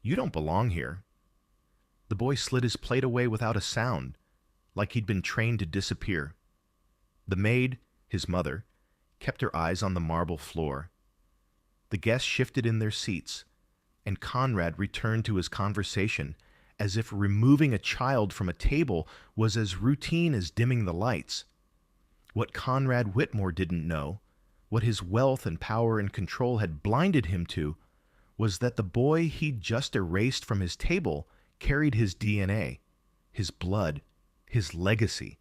You don't belong here." The boy slid his plate away without a sound, like he'd been trained to disappear. The maid, his mother, kept her eyes on the marble floor. The guests shifted in their seats, and Conrad returned to his conversation as if removing a child from a table was as routine as dimming the lights. What Conrad Whitmore didn't know, what his wealth and power and control had blinded him to, was that the boy he'd just erased from his table carried his DNA, his blood, his legacy.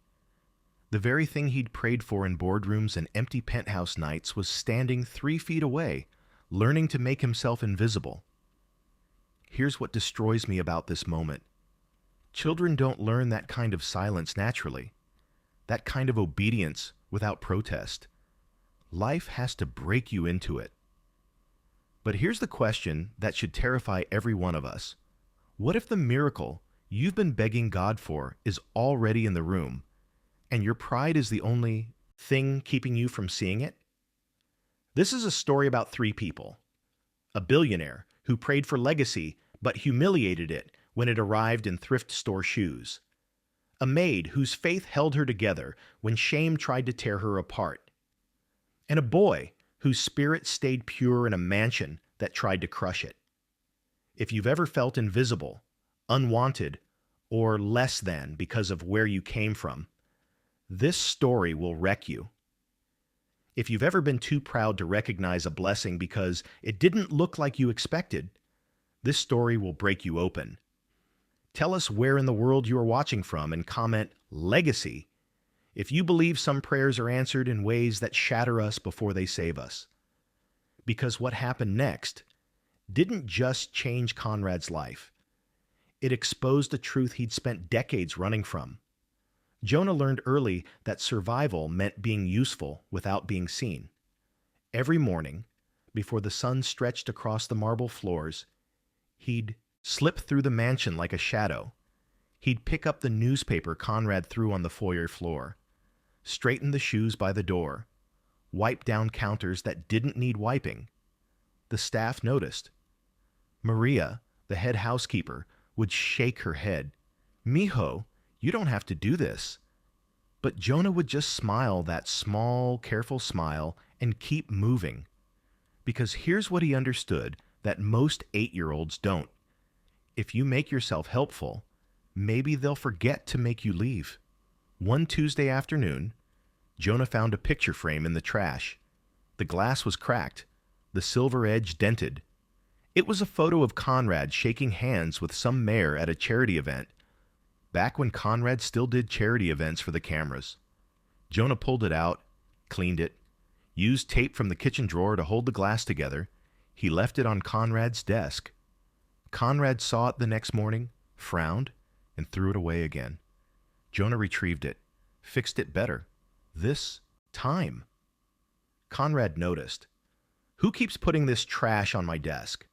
The very thing he'd prayed for in boardrooms and empty penthouse nights was standing 3 feet away, learning to make himself invisible. Here's what destroys me about this moment. Children don't learn that kind of silence naturally, that kind of obedience without protest. Life has to break you into it. But here's the question that should terrify every one of us. What if the miracle you've been begging God for is already in the room, and your pride is the only thing keeping you from seeing it? This is a story about 3 people. A billionaire who prayed for legacy but humiliated it when it arrived in thrift store shoes. A maid whose faith held her together when shame tried to tear her apart. And a boy whose spirit stayed pure in a mansion that tried to crush it. If you've ever felt invisible, unwanted, or less than because of where you came from, this story will wreck you. If you've ever been too proud to recognize a blessing because it didn't look like you expected, this story will break you open. Tell us where in the world you are watching from and comment "legacy" if you believe some prayers are answered in ways that shatter us before they save us. Because what happened next didn't just change Conrad's life. It exposed a truth he'd spent decades running from. Jonah learned early that survival meant being useful without being seen. Every morning, before the sun stretched across the marble floors, he'd slip through the mansion like a shadow. He'd pick up the newspaper Conrad threw on the foyer floor, straighten the shoes by the door, wipe down counters that didn't need wiping. The staff noticed. Maria, the head housekeeper, would shake her head. "Mijo, you don't have to do this." But Jonah would just smile that small, careful smile and keep moving. Because here's what he understood that most 8-year-olds don't. If you make yourself helpful, maybe they'll forget to make you leave. One Tuesday afternoon, Jonah found a picture frame in the trash. The glass was cracked, the silver edge dented. It was a photo of Conrad shaking hands with some mayor at a charity event, back when Conrad still did charity events for the cameras. Jonah pulled it out, cleaned it, used tape from the kitchen drawer to hold the glass together. He left it on Conrad's desk. Conrad saw it the next morning, frowned, and threw it away again. Jonah retrieved it, fixed it better. This time. Conrad noticed. "Who keeps putting this trash on my desk?"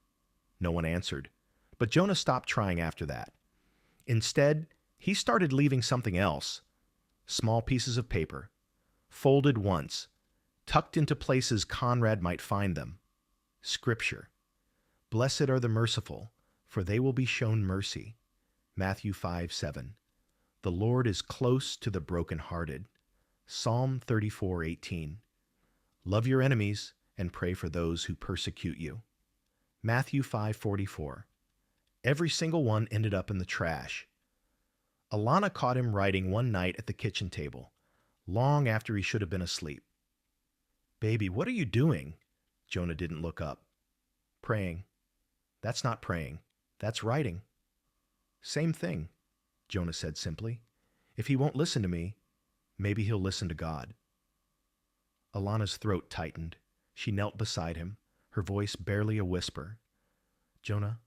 No one answered, but Jonah stopped trying after that. Instead, he started leaving something else. Small pieces of paper, folded once, tucked into places Conrad might find them. Scripture. "Blessed are the merciful, for they will be shown mercy." Matthew 5:7. "The Lord is close to the brokenhearted." Psalm 34:18. "Love your enemies and pray for those who persecute you." Matthew 5:44. Every single one ended up in the trash. Alana caught him writing one night at the kitchen table, long after he should have been asleep. "Baby, what are you doing?" Jonah didn't look up. "Praying." "That's not praying. That's writing." "Same thing," Jonah said simply. "If he won't listen to me, maybe he'll listen to God." Alana's throat tightened. She knelt beside him, her voice barely a whisper. "Jonah,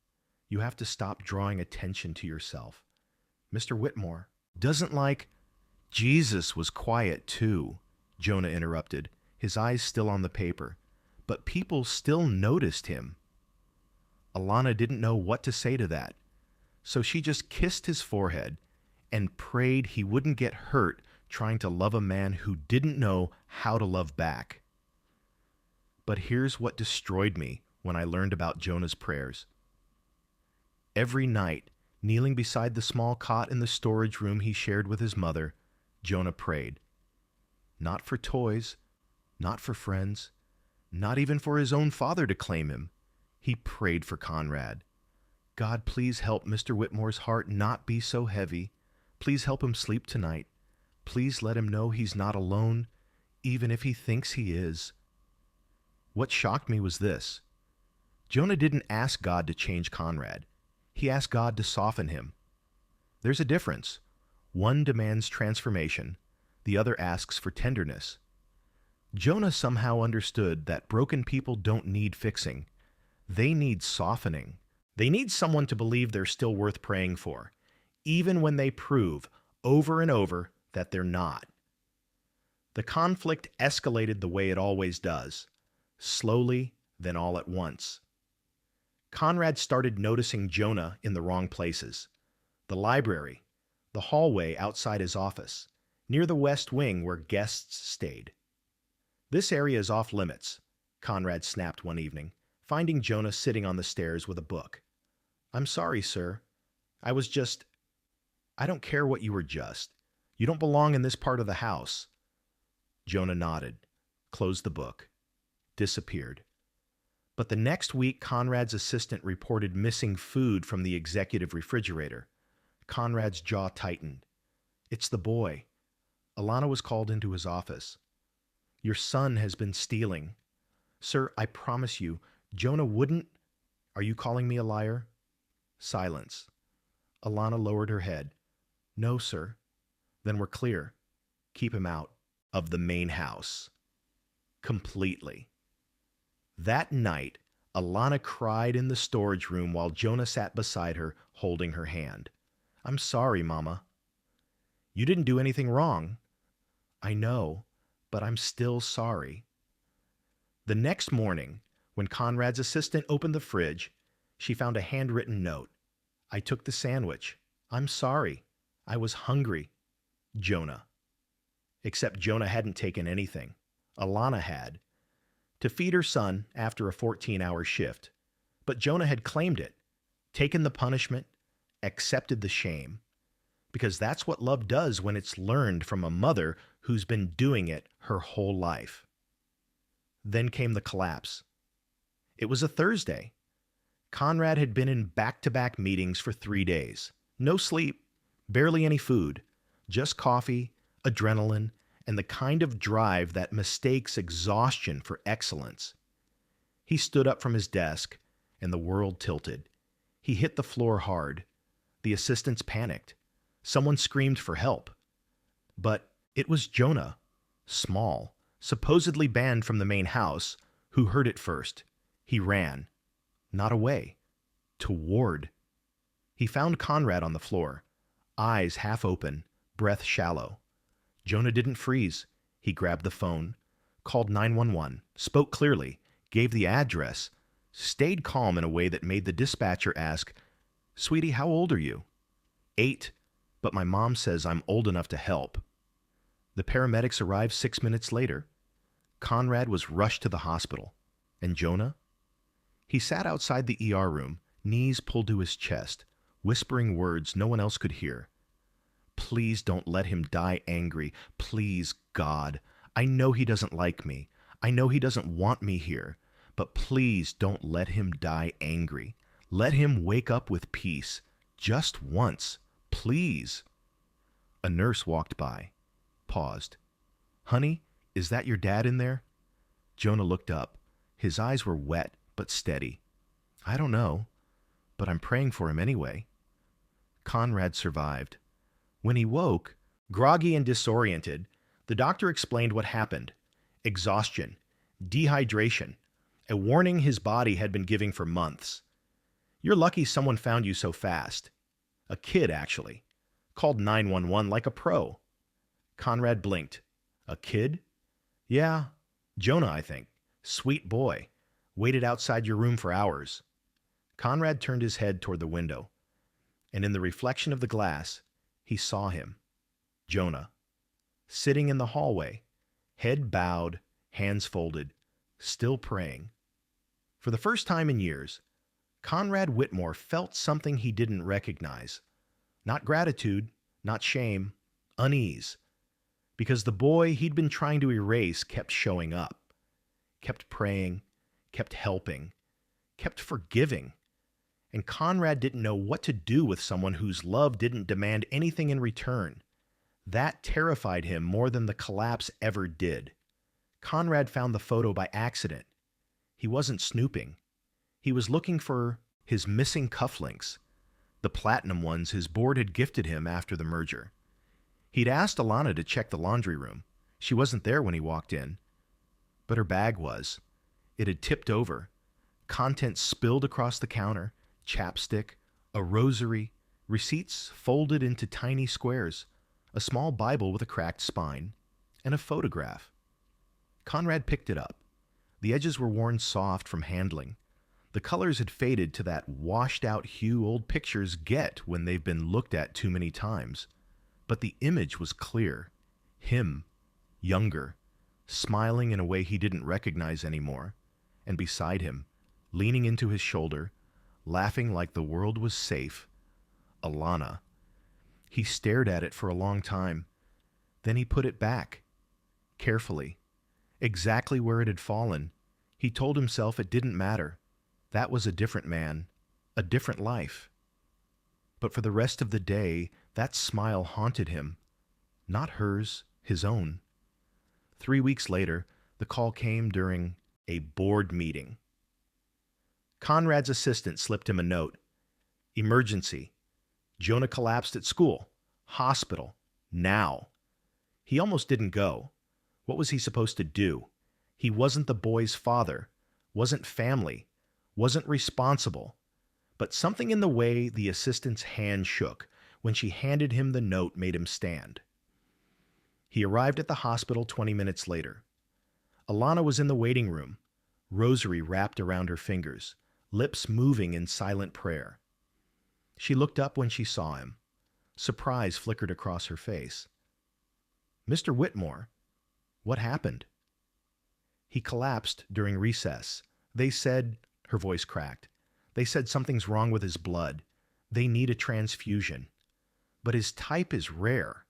you have to stop drawing attention to yourself. Mr. Whitmore doesn't like—" "Jesus was quiet too," Jonah interrupted, his eyes still on the paper. "But people still noticed him." Alana didn't know what to say to that, so she just kissed his forehead and prayed he wouldn't get hurt trying to love a man who didn't know how to love back. But here's what destroyed me when I learned about Jonah's prayers. Every night, kneeling beside the small cot in the storage room he shared with his mother, Jonah prayed. Not for toys, not for friends, not even for his own father to claim him. He prayed for Conrad. God, please help Mr. Whitmore's heart not be so heavy. Please help him sleep tonight. Please let him know he's not alone, even if he thinks he is. What shocked me was this. Jonah didn't ask God to change Conrad. He asked God to soften him. There's a difference. One demands transformation. The other asks for tenderness. Jonah somehow understood that broken people don't need fixing. They need softening. They need someone to believe they're still worth praying for, even when they prove over and over that they're not. The conflict escalated the way it always does, slowly, then all at once. Conrad started noticing Jonah in the wrong places. The library, the hallway outside his office, near the west wing where guests stayed. This area is off limits, Conrad snapped one evening, finding Jonah sitting on the stairs with a book. I'm sorry, sir. I don't care what you were just. You don't belong in this part of the house. Jonah nodded, closed the book, disappeared. But the next week, Conrad's assistant reported missing food from the executive refrigerator. Conrad's jaw tightened. It's the boy. Alana was called into his office. Your son has been stealing. Sir, I promise you, Jonah wouldn't... Are you calling me a liar? Silence. Alana lowered her head. No, sir. Then we're clear. Keep him out of the main house. Completely. That night, Alana cried in the storage room while Jonah sat beside her, holding her hand. I'm sorry, Mama. You didn't do anything wrong. I know, but I'm still sorry. The next morning, when Conrad's assistant opened the fridge, she found a handwritten note. I took the sandwich. I'm sorry. I was hungry. Jonah. Except Jonah hadn't taken anything. Alana had. To feed her son after a 14-hour shift. But Jonah had claimed it, taken the punishment, accepted the shame. Because that's what love does when it's learned from a mother who's been doing it her whole life. Then came the collapse. It was a Thursday. Conrad had been in back-to-back meetings for 3 days. No sleep, barely any food, just coffee, adrenaline, and the kind of drive that mistakes exhaustion for excellence. He stood up from his desk, and the world tilted. He hit the floor hard. The assistants panicked. Someone screamed for help. But it was Jonah, small, supposedly banned from the main house, who heard it first. He ran. Not away. Toward. He found Conrad on the floor, eyes half open, breath shallow. Jonah didn't freeze. He grabbed the phone, called 911, spoke clearly, gave the address, stayed calm in a way that made the dispatcher ask, Sweetie, how old are you? 8, but my mom says I'm old enough to help. The paramedics arrived 6 minutes later. Conrad was rushed to the hospital. And Jonah? He sat outside the ER room, knees pulled to his chest, whispering words no one else could hear. Please don't let him die angry. Please, God. I know he doesn't like me. I know he doesn't want me here. But please don't let him die angry. Let him wake up with peace. Just once. Please. A nurse walked by, paused. Honey, is that your dad in there? Jonah looked up. His eyes were wet but steady. I don't know, but I'm praying for him anyway. Conrad survived. When he woke, groggy and disoriented, the doctor explained what happened. Exhaustion, dehydration, a warning his body had been giving for months. You're lucky someone found you so fast. A kid, actually. Called 911 like a pro. Conrad blinked. A kid? Yeah, Jonah, I think. Sweet boy. Waited outside your room for hours. Conrad turned his head toward the window, and in the reflection of the glass, he saw him, Jonah, sitting in the hallway, head bowed, hands folded, still praying. For the first time in years, Conrad Whitmore felt something he didn't recognize. Not gratitude, not shame, unease. Because the boy he'd been trying to erase kept showing up, kept praying, kept helping, kept forgiving. And Conrad didn't know what to do with someone whose love didn't demand anything in return. That terrified him more than the collapse ever did. Conrad found the photo by accident. He wasn't snooping. He was looking for his missing cufflinks, the platinum ones his board had gifted him after the merger. He'd asked Alana to check the laundry room. She wasn't there when he walked in. But her bag was. It had tipped over. Contents spilled across the counter, chapstick, a rosary, receipts folded into tiny squares, a small Bible with a cracked spine, and a photograph. Conrad picked it up. The edges were worn soft from handling. The colors had faded to that washed-out hue old pictures get when they've been looked at too many times. But the image was clear. Him, younger, smiling in a way he didn't recognize anymore, and beside him, leaning into his shoulder, laughing like the world was safe, Alana. He stared at it for a long time. Then he put it back, carefully, exactly where it had fallen. He told himself it didn't matter. That was a different man, a different life. But for the rest of the day, that smile haunted him. Not hers, his own. 3 weeks later, the call came during a board meeting. Conrad's assistant slipped him a note. Emergency. Jonah collapsed at school. Hospital. Now. He almost didn't go. What was he supposed to do? He wasn't the boy's father, wasn't family, wasn't responsible. But something in the way the assistant's hand shook when she handed him the note made him stand. He arrived at the hospital 20 minutes later. Alana was in the waiting room, rosary wrapped around her fingers, lips moving in silent prayer. She looked up when she saw him. Surprise flickered across her face. Mr. Whitmore, what happened? He collapsed during recess. They said, her voice cracked, they said something's wrong with his blood. They need a transfusion. But his type is rare.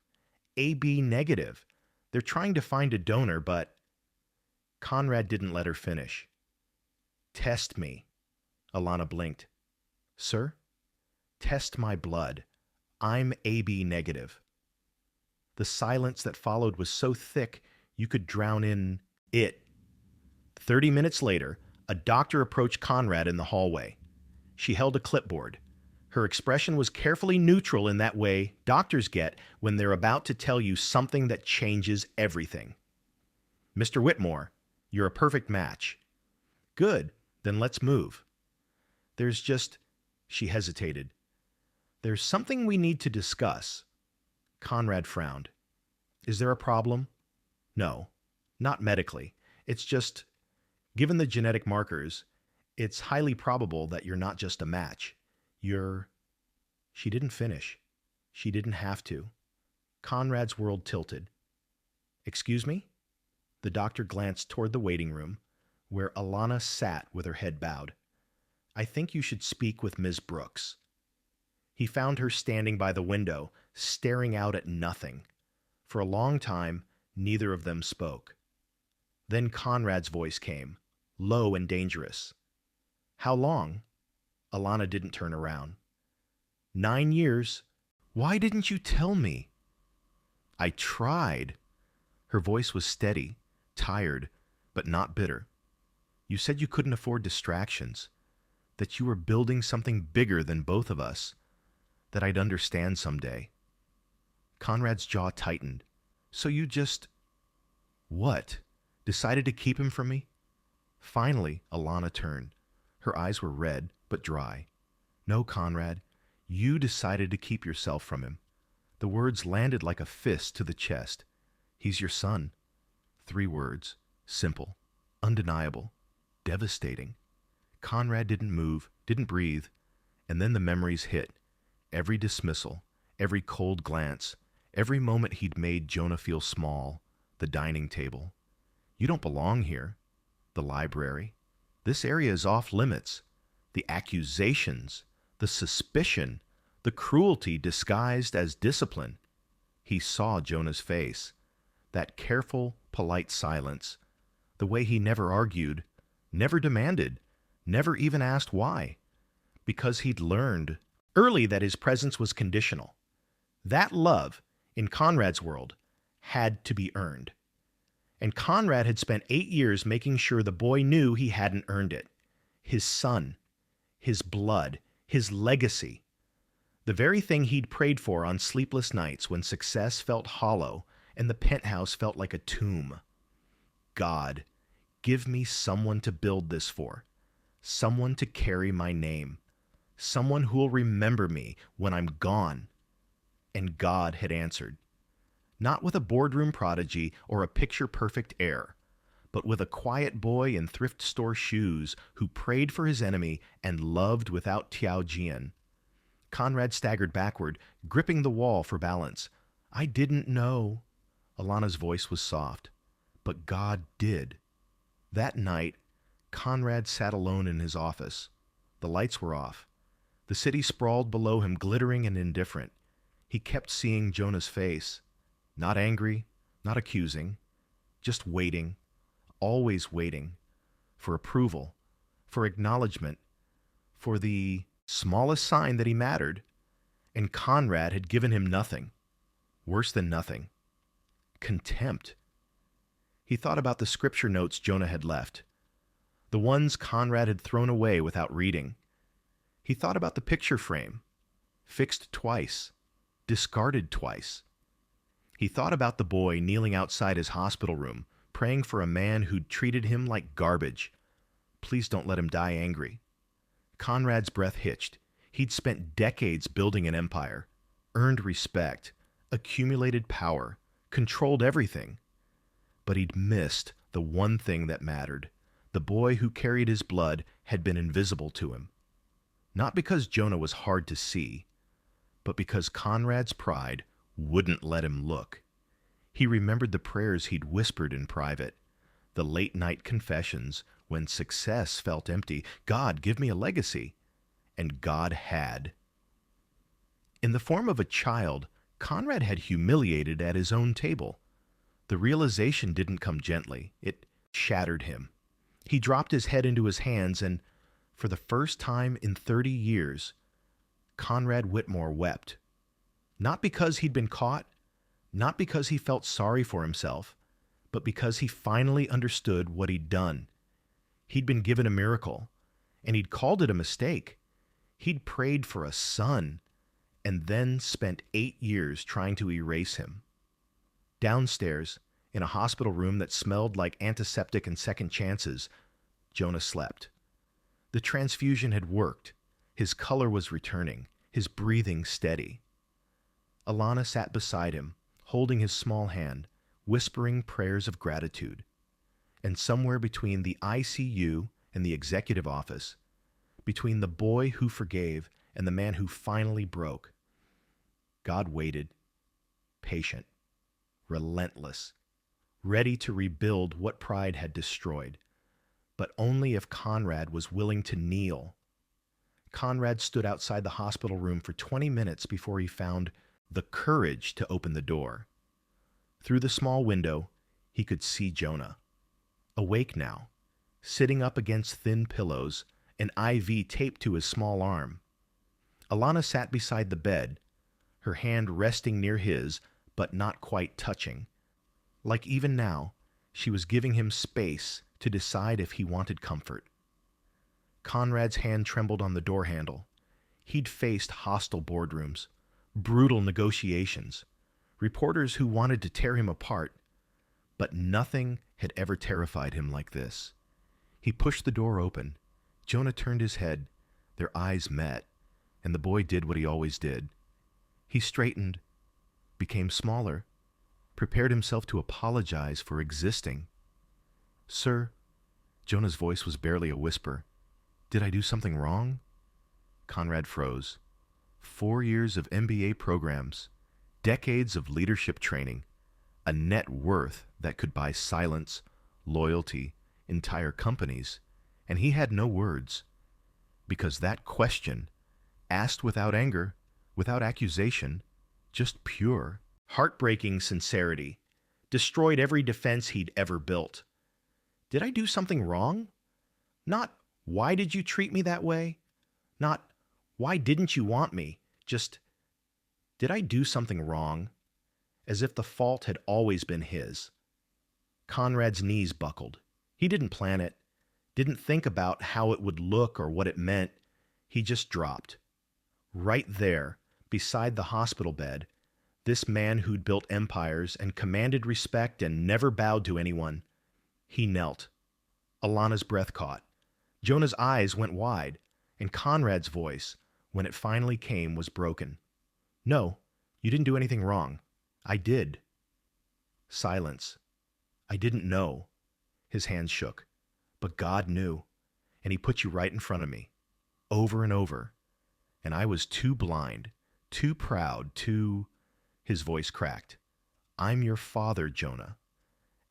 AB negative. They're trying to find a donor, but... Conrad didn't let her finish. Test me. Alana blinked. Sir? Test my blood. I'm AB negative. The silence that followed was so thick you could drown in it. 30 minutes later, a doctor approached Conrad in the hallway. She held a clipboard. Her expression was carefully neutral in that way doctors get when they're about to tell you something that changes everything. Mr. Whitmore, you're a perfect match. Good, then let's move. There's just... She hesitated. There's something we need to discuss. Conrad frowned. Is there a problem? No, not medically. It's just, given the genetic markers, it's highly probable that you're not just a match. You're... She didn't finish. She didn't have to. Conrad's world tilted. Excuse me? The doctor glanced toward the waiting room, where Alana sat with her head bowed. I think you should speak with Ms. Brooks. He found her standing by the window, staring out at nothing. For a long time, neither of them spoke. Then Conrad's voice came, low and dangerous. How long? Alana didn't turn around. 9 years. Why didn't you tell me? I tried. Her voice was steady, tired, but not bitter. You said you couldn't afford distractions, that you were building something bigger than both of us, that I'd understand someday. Conrad's jaw tightened. So you just... What? Decided to keep him from me? Finally, Alana turned. Her eyes were red, but dry. No, Conrad, you decided to keep yourself from him. The words landed like a fist to the chest. He's your son. 3 words. Simple. Undeniable. Devastating. Conrad didn't move, didn't breathe, and then the memories hit. Every dismissal, every cold glance, every moment he'd made Jonah feel small, the dining table. You don't belong here. The library. This area is off limits. the accusations, the suspicion, the cruelty disguised as discipline. He saw Jonah's face, that careful, polite silence, the way he never argued, never demanded, never even asked why, because he'd learned early that his presence was conditional. That love, in Conrad's world, had to be earned. And Conrad had spent 8 years making sure the boy knew he hadn't earned it. His son, his blood, his legacy. The very thing he'd prayed for on sleepless nights when success felt hollow and the penthouse felt like a tomb. God, give me someone to build this for, someone to carry my name, someone who'll remember me when I'm gone. And God had answered. Not with a boardroom prodigy or a picture-perfect heir, but with a quiet boy in thrift store shoes who prayed for his enemy and loved without Tiaojian. Conrad staggered backward, gripping the wall for balance. I didn't know. Alana's voice was soft. But God did. That night, Conrad sat alone in his office. The lights were off. The city sprawled below him, glittering and indifferent. He kept seeing Jonah's face. Not angry, not accusing, just waiting, always waiting, for approval, for acknowledgement, for the smallest sign that he mattered. And Conrad had given him nothing, worse than nothing, contempt. He thought about the scripture notes Jonah had left, the ones Conrad had thrown away without reading. He thought about the picture frame, fixed twice, discarded twice. He thought about the boy kneeling outside his hospital room, praying for a man who'd treated him like garbage. Please don't let him die angry. Conrad's breath hitched. He'd spent decades building an empire, earned respect, accumulated power, controlled everything. But he'd missed the one thing that mattered. The boy who carried his blood had been invisible to him. Not because Jonah was hard to see, but because Conrad's pride wouldn't let him look. He remembered the prayers he'd whispered in private, the late-night confessions when success felt empty. God, give me a legacy. And God had. In the form of a child, Conrad had humiliated at his own table. The realization didn't come gently. It shattered him. He dropped his head into his hands and, for the first time in 30 years, Conrad Whitmore wept. Not because he'd been caught, not because he felt sorry for himself, but because he finally understood what he'd done. He'd been given a miracle, and he'd called it a mistake. He'd prayed for a son, and then spent 8 years trying to erase him. Downstairs, in a hospital room that smelled like antiseptic and second chances, Jonah slept. The transfusion had worked. His color was returning, his breathing steady. Alana sat beside him, holding his small hand, whispering prayers of gratitude. And somewhere between the ICU and the executive office, between the boy who forgave and the man who finally broke, God waited, patient, relentless, ready to rebuild what pride had destroyed, but only if Conrad was willing to kneel. Conrad stood outside the hospital room for 20 minutes before he found the courage to open the door. Through the small window, he could see Jonah. Awake now, sitting up against thin pillows, an IV taped to his small arm. Alana sat beside the bed, her hand resting near his, but not quite touching. Like even now, she was giving him space to decide if he wanted comfort. Conrad's hand trembled on the door handle. He'd faced hostile boardrooms, brutal negotiations, reporters who wanted to tear him apart, but nothing had ever terrified him like this. He pushed the door open. Jonah turned his head. Their eyes met, and the boy did what he always did. He straightened, became smaller, prepared himself to apologize for existing. Sir, Jonah's voice was barely a whisper. Did I do something wrong? Conrad froze. 4 years of MBA programs, decades of leadership training, a net worth that could buy silence, loyalty, entire companies, and he had no words. Because that question, asked without anger, without accusation, just pure, heartbreaking sincerity, destroyed every defense he'd ever built. Did I do something wrong? Not, why did you treat me that way? Not, why didn't you want me? Just, did I do something wrong? As if the fault had always been his. Conrad's knees buckled. He didn't plan it, didn't think about how it would look or what it meant. He just dropped. Right there, beside the hospital bed, this man who'd built empires and commanded respect and never bowed to anyone. He knelt. Alana's breath caught. Jonah's eyes went wide, and Conrad's voice, when it finally came, was broken. No, you didn't do anything wrong. I did. Silence. I didn't know. His hands shook. But God knew, and he put you right in front of me, over and over. And I was too blind, too proud, too... His voice cracked. I'm your father, Jonah,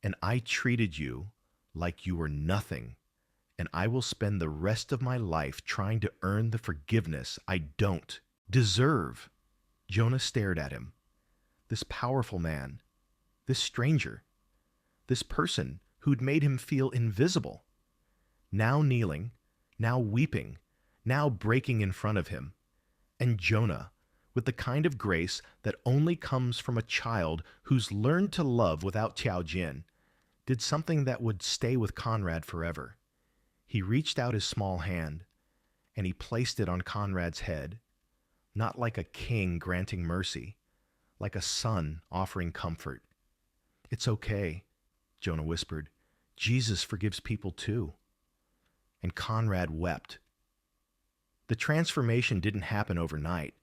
and I treated you like you were nothing, and I will spend the rest of my life trying to earn the forgiveness I don't deserve. Jonah stared at him. This powerful man, this stranger, this person who'd made him feel invisible, now kneeling, now weeping, now breaking in front of him. And Jonah, with the kind of grace that only comes from a child who's learned to love without Tiao Jin, did something that would stay with Conrad forever. He reached out his small hand, and he placed it on Conrad's head, not like a king granting mercy, like a son offering comfort. It's okay, Jonah whispered. Jesus forgives people too. And Conrad wept. The transformation didn't happen overnight.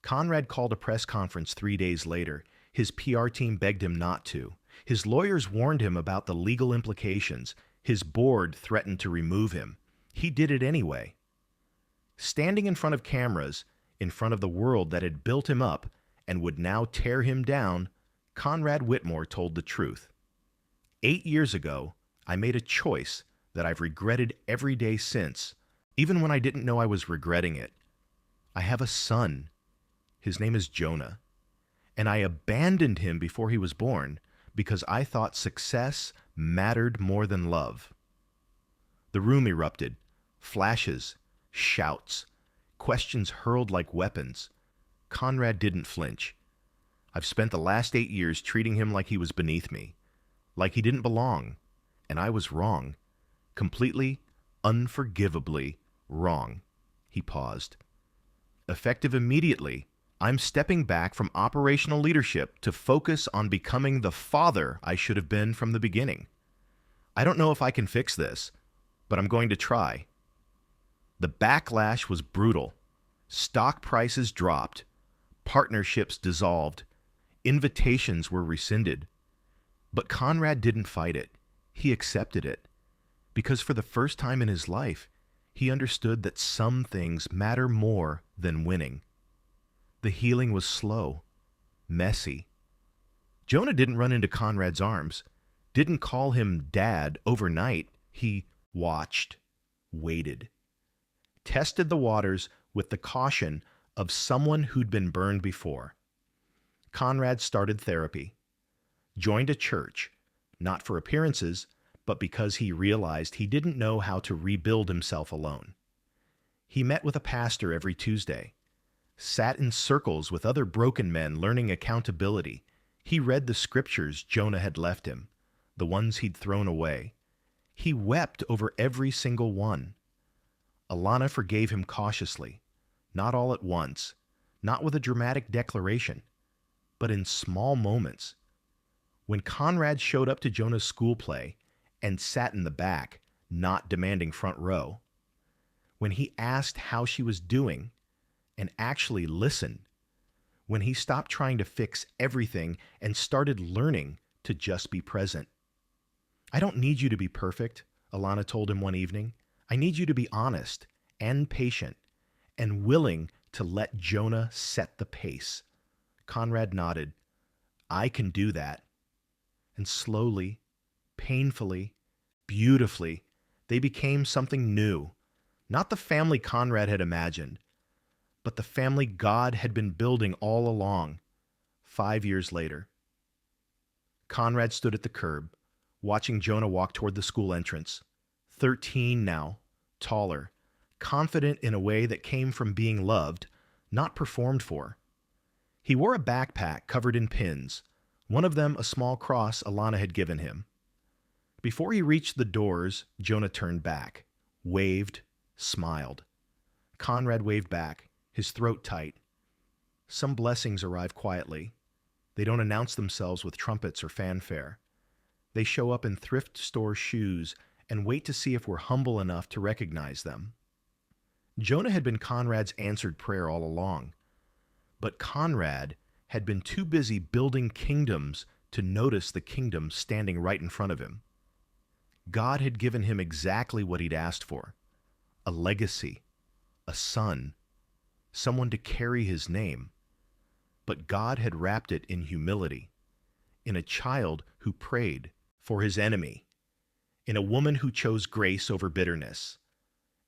Conrad called a press conference 3 days later. His PR team begged him not to. His lawyers warned him about the legal implications. His board threatened to remove him. He did it anyway. Standing in front of cameras, in front of the world that had built him up and would now tear him down, Conrad Whitmore told the truth. 8 years ago, I made a choice that I've regretted every day since, even when I didn't know I was regretting it. I have a son. His name is Jonah. And I abandoned him before he was born because I thought success mattered more than love. The room erupted. Flashes, shouts, questions hurled like weapons. Conrad didn't flinch. I've spent the last 8 years treating him like he was beneath me, like he didn't belong, and I was wrong. Completely, unforgivably wrong. He paused. Effective immediately, I'm stepping back from operational leadership to focus on becoming the father I should have been from the beginning. I don't know if I can fix this, but I'm going to try. The backlash was brutal. Stock prices dropped. Partnerships dissolved. Invitations were rescinded. But Conrad didn't fight it. He accepted it. Because for the first time in his life, he understood that some things matter more than winning. The healing was slow, messy. Jonah didn't run into Conrad's arms, didn't call him dad overnight. He watched, waited, tested the waters with the caution of someone who'd been burned before. Conrad started therapy, joined a church, not for appearances, but because he realized he didn't know how to rebuild himself alone. He met with a pastor every Tuesday, sat in circles with other broken men learning accountability. He read the scriptures Jonah had left him, the ones he'd thrown away. He wept over every single one. Alana forgave him cautiously, not all at once, not with a dramatic declaration, but in small moments. When Conrad showed up to Jonah's school play and sat in the back, not demanding front row, when he asked how she was doing and actually listened, when he stopped trying to fix everything and started learning to just be present. I don't need you to be perfect, Alana told him one evening. I need you to be honest and patient and willing to let Jonah set the pace. Conrad nodded. I can do that. And slowly, painfully, beautifully, they became something new, Not the family Conrad had imagined, but the family God had been building all along. 5 years later, Conrad stood at the curb, watching Jonah walk toward the school entrance. 13 now, taller, confident in a way that came from being loved, not performed for. He wore a backpack covered in pins, one of them a small cross Alana had given him. Before he reached the doors, Jonah turned back, waved, smiled. Conrad waved back, his throat tight. Some blessings arrive quietly. They don't announce themselves with trumpets or fanfare. They show up in thrift store shoes and wait to see if we're humble enough to recognize them. Jonah had been Conrad's answered prayer all along, but Conrad had been too busy building kingdoms to notice the kingdom standing right in front of him. God had given him exactly what he'd asked for: a legacy, a son, someone to carry his name. But God had wrapped it in humility, in a child who prayed for his enemy, in a woman who chose grace over bitterness,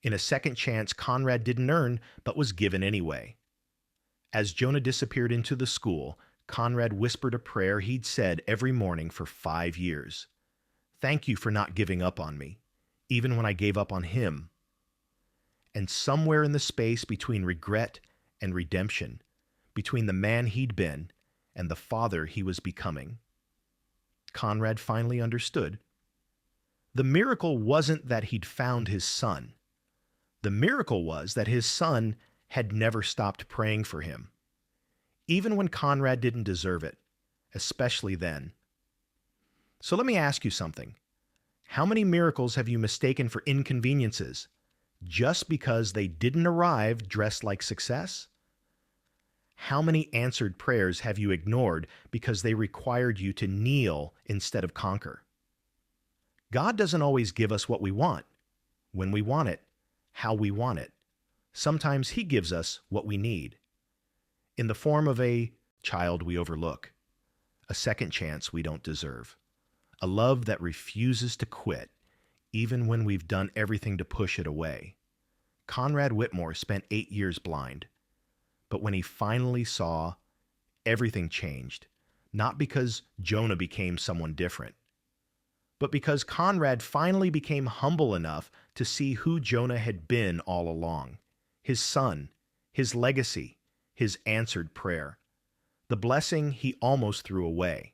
in a second chance Conrad didn't earn but was given anyway. As Jonah disappeared into the school, Conrad whispered a prayer he'd said every morning for 5 years. Thank you for not giving up on me, even when I gave up on him. And somewhere in the space between regret and redemption, between the man he'd been and the father he was becoming, Conrad finally understood. The miracle wasn't that he'd found his son. The miracle was that his son had never stopped praying for him, even when Conrad didn't deserve it, especially then. So let me ask you something. How many miracles have you mistaken for inconveniences just because they didn't arrive dressed like success? How many answered prayers have you ignored because they required you to kneel instead of conquer? God doesn't always give us what we want, when we want it, how we want it. Sometimes he gives us what we need, in the form of a child we overlook, a second chance we don't deserve, a love that refuses to quit, even when we've done everything to push it away. Conrad Whitmore spent 8 years blind, but when he finally saw, everything changed, not because Jonah became someone different, but because Conrad finally became humble enough to see who Jonah had been all along: his son, his legacy, his answered prayer, the blessing he almost threw away.